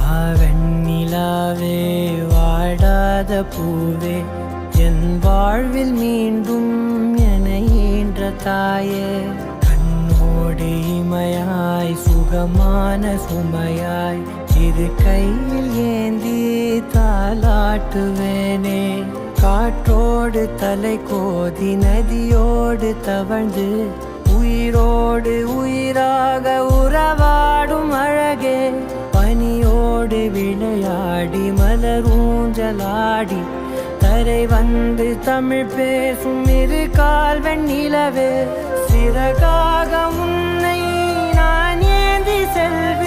வாவெண்ணிலாவே வாடாத பூவே என் வாழ்வில் மீண்டும் என ஈன்ற தாயே கண்ணோடு இமையாய் சுகமான சுமையாய் இரு கையில் ஏந்தி தாலாட்டுவேனே காற்றோடு தலை கோதி நதியோடு தவழ்ந்து உயிரோடு உயிராக உறவாடும் அழகே பனியோடு விளையாடி மலரூஞ்சலாடி தரை வந்து தமிழ் பேசும் இரு கால் வெண்ணிலவே சிறகாக உன்னை நான் ஏந்தி செல்வேன்